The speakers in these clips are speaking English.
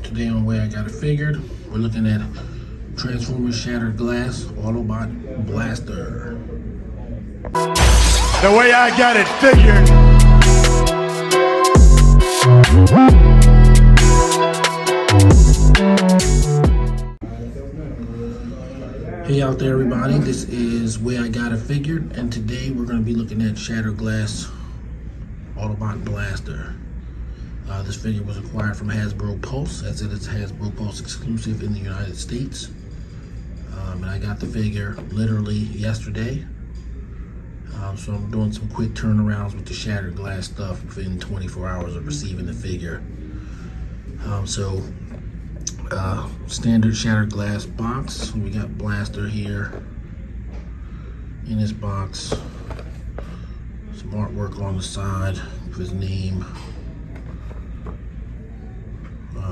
Today on Way I Got It Figured, we're looking at Transformers Shattered Glass Autobot Blaster. The way I got it figured. Hey out there everybody, this is Way I Got It Figured, and today we're going to be looking at Shattered Glass Autobot Blaster. This figure was acquired from Hasbro Pulse, as it is Hasbro Pulse exclusive in the United States. And I got the figure literally yesterday. So I'm doing some quick turnarounds with the Shattered Glass stuff within 24 hours of receiving the figure. Standard Shattered Glass box. We got Blaster here in this box. Some artwork on the side with his name.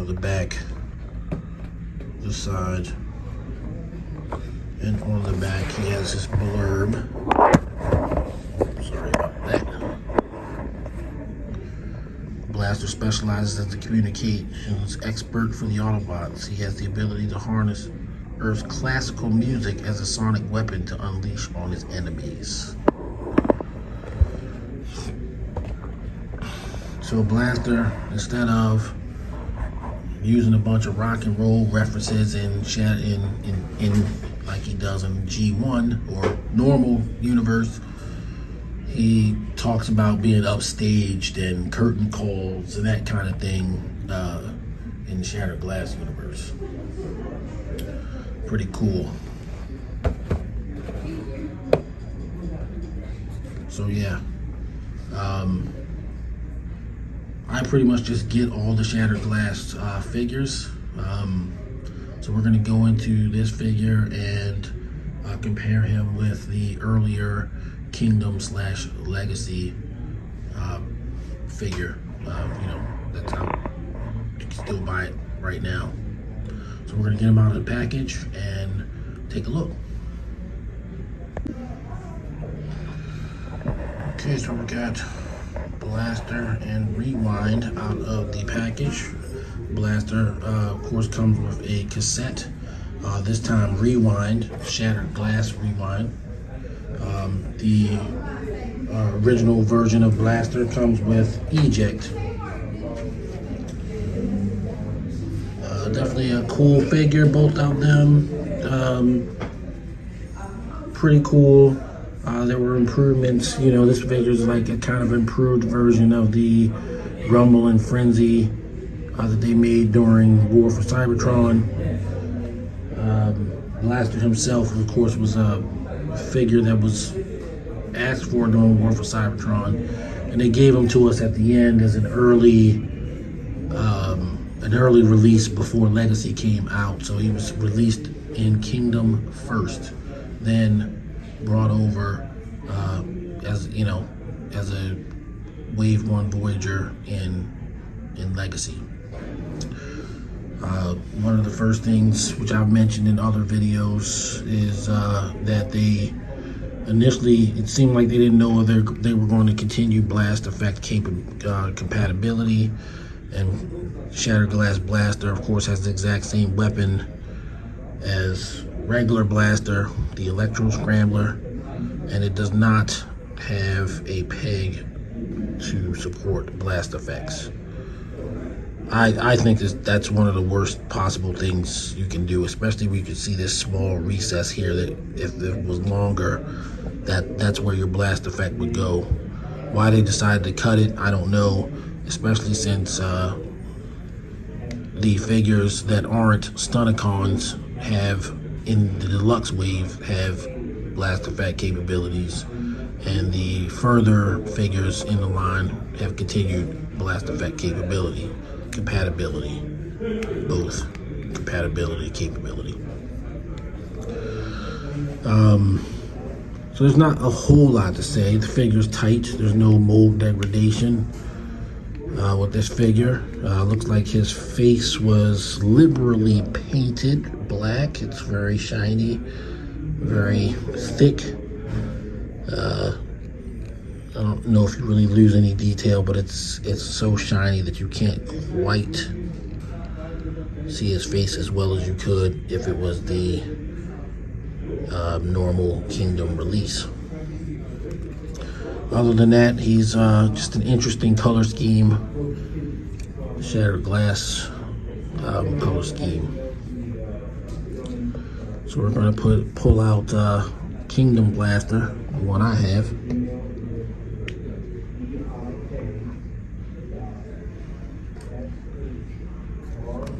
The back, the side, and on the back he has this blurb. Sorry about that. Blaster specializes as a communications expert for the Autobots. He has the ability to harness Earth's classical music as a sonic weapon to unleash on his enemies. So Blaster, instead of using a bunch of rock and roll references in like he does in G1 or normal universe, he talks about being upstaged and curtain calls and that kind of thing in the Shattered Glass universe. Pretty cool. So yeah, I pretty much just get all the Shattered Glass figures. So we're going to go into this figure and compare him with the earlier Kingdom / Legacy figure. That's how you can still buy it right now. So we're going to get him out of the package and take a look. Okay, so we got Blaster and Rewind out of the package. Blaster, of course, comes with a cassette. This time, Rewind, Shattered Glass Rewind. The original version of Blaster comes with Eject. Definitely a cool figure, both of them. Pretty cool. There were improvements. This figure is like a kind of improved version of the Rumble and Frenzy that they made during War for Cybertron. Blaster himself, of course, was a figure that was asked for during War for Cybertron, and they gave him to us at the end as an early release before Legacy came out. So he was released in Kingdom first, then brought over as a Wave 1 Voyager in Legacy. One of the first things which I've mentioned in other videos is that they initially, it seemed like they didn't know whether they were going to continue blast effect compatibility, and Shattered Glass Blaster, of course, has the exact same weapon as regular Blaster, the Electro Scrambler, and it does not have a peg to support blast effects. I think that's one of the worst possible things you can do, especially when you can see this small recess here that if it was longer, that's where your blast effect would go. Why they decided to cut it, I don't know, especially since the figures that aren't Stunicons have, in the deluxe wave, have blast effect capabilities, and the further figures in the line have continued blast effect compatibility, both compatibility, capability. So there's not a whole lot to say. The figure's tight. There's no mold degradation with this figure. Looks like his face was liberally painted black. It's very shiny, very thick. I don't know if you really lose any detail, but it's so shiny that you can't quite see his face as well as you could if it was the normal Kingdom release. Other than that, he's just an interesting color scheme, shattered glass color scheme. So we're going to pull out Kingdom Blaster, the one I have.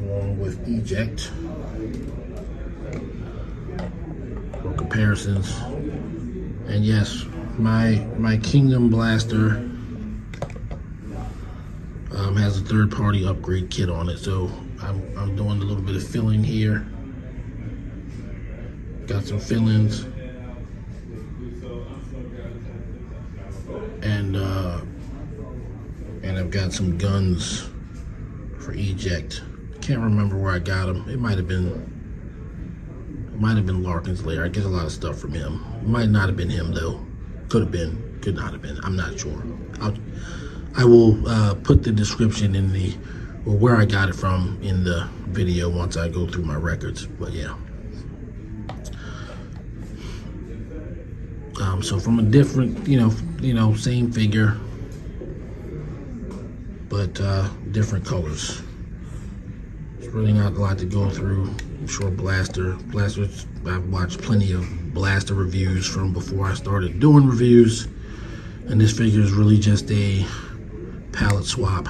Along with Eject for comparisons. And yes, my Kingdom Blaster has a third-party upgrade kit on it, so I'm doing a little bit of filling here. Got some fillings, and I've got some guns for Eject. Can't remember where I got them. It might have been Larkin's lair. I get a lot of stuff from him. It might not have been him though. Could have been, could not have been. I'm not sure. I will put the description in or where I got it from in the video once I go through my records. But yeah. So from a different, same figure, but different colors. It's really not a lot to go through. I'm sure Blasters, I've watched plenty of Blaster reviews from before I started doing reviews, and this figure is really just a palette swap.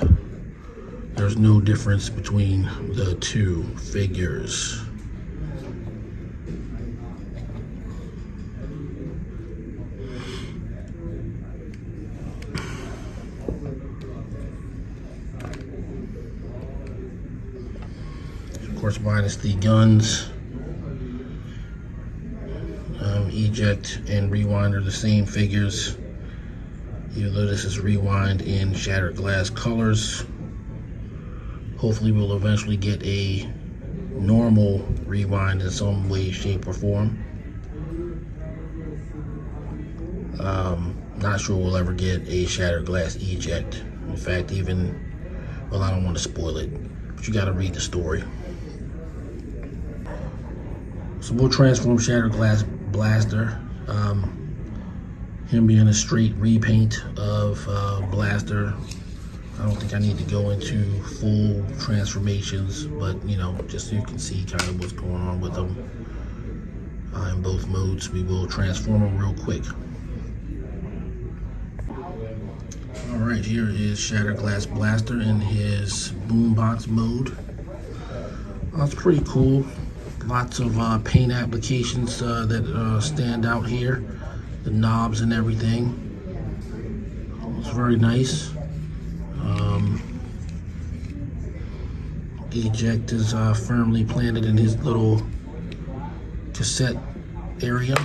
There's no difference between the two figures. Of course, minus the guns. Eject and Rewind are the same figures, even though this is Rewind in shattered glass colors. Hopefully we'll eventually get a normal Rewind in some way, shape, or form. Not sure we'll ever get a shattered glass Eject. In fact, I don't want to spoil it, but you gotta read the story. So we'll transform Shattered Glass Blaster. Him being a straight repaint of Blaster. I don't think I need to go into full transformations, but just so you can see kind of what's going on with them in both modes. We will transform them real quick. Alright, here is Shattered Glass Blaster in his Boombox Mode. That's pretty cool. Lots of paint applications that stand out here. The knobs and everything. It's very nice. Eject is firmly planted in his little cassette area.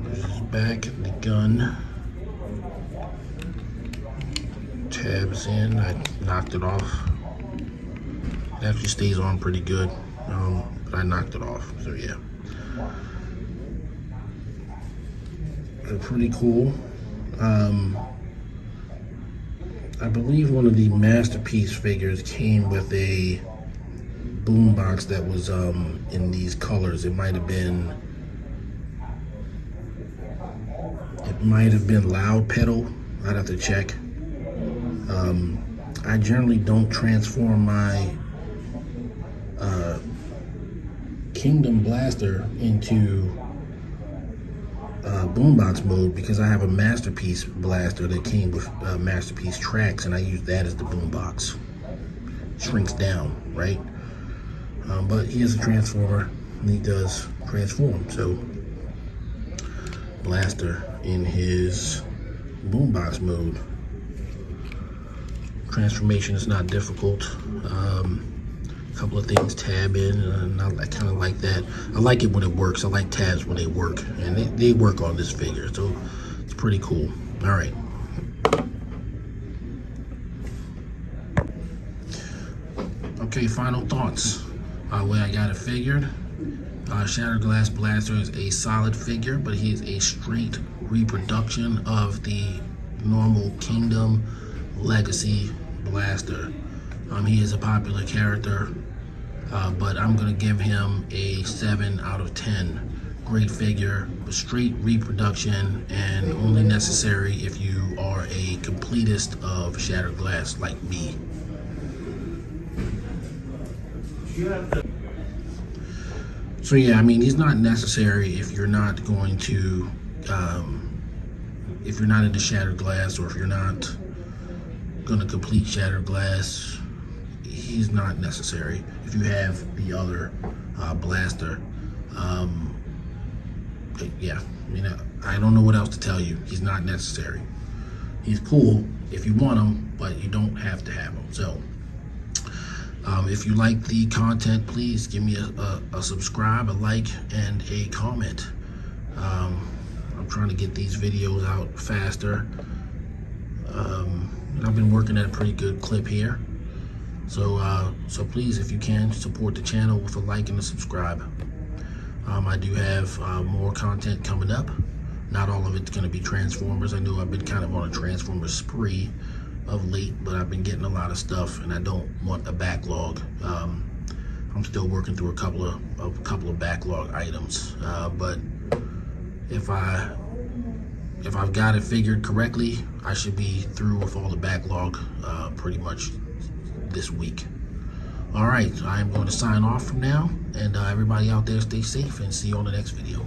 There's his back, the gun. Tabs in. I knocked it off. It actually stays on pretty good, but I knocked it off, so yeah. They're pretty cool. I believe one of the Masterpiece figures came with a boombox that was in these colors. It might have been Loud Pedal. I'd have to check. I generally don't transform my Kingdom Blaster into Boombox Mode because I have a Masterpiece Blaster that came with Masterpiece tracks, and I use that as the boombox. Shrinks down, right? But he is a transformer, and he does transform. So Blaster in his Boombox Mode. Transformation is not difficult. Couple of things, tab in, and I kind of like that. I like it when it works. I like tabs when they work, and they work on this figure, so it's pretty cool. All right. Okay, final thoughts. Way I got it figured. Shattered Glass Blaster is a solid figure, but he is a straight reproduction of the normal Kingdom Legacy Blaster. He is a popular character, but I'm going to give him a 7 out of 10. Great figure, but straight reproduction and only necessary if you are a completist of Shattered Glass like me. So yeah, I mean, he's not necessary if you're not going to, if you're not into Shattered Glass, or if you're not going to complete Shattered Glass. He's not necessary. If you have the other blaster, yeah, I mean, I don't know what else to tell you. He's not necessary. He's cool if you want him, but you don't have to have him. So, if you like the content, please give me a subscribe, a like, and a comment. I'm trying to get these videos out faster. I've been working at a pretty good clip here. So, so please, if you can, support the channel with a like and a subscribe. I do have more content coming up. Not all of it's going to be Transformers. I know I've been kind of on a Transformers spree of late, but I've been getting a lot of stuff, and I don't want a backlog. I'm still working through a couple of backlog items, but if I've got it figured correctly, I should be through with all the backlog pretty much this week. All right, I am going to sign off from now, and everybody out there, stay safe, and see you on the next video.